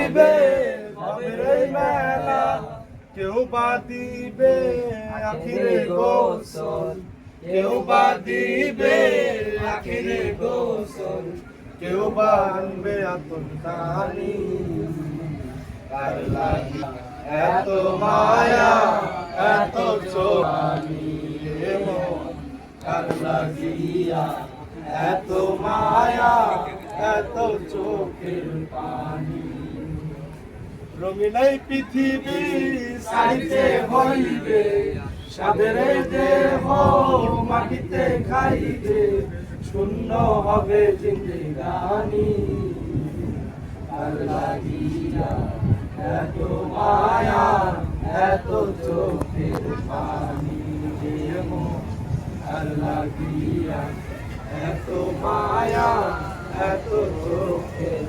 দিবে ভবের এই মেলা, কেউ বা দিবে আখিরে গোসল, কেউ বা দিবে আখিরে গোসল, কেউ বা আনবে আতন কানি। কার লাগি এত মায়া এত চোখানি, কার লাগিয়া এত মায়া এত চোখের পানি। রঙিন এই পৃথিবী সাইতে হইবে, সাদের দেহ মাটিতে খাইবে, শূন্য হবে জিন্দেগানি। কার লাগিয়া এত মায়া এত চোখের পানি, কার লাগিয়া এত মায়া এত চোখের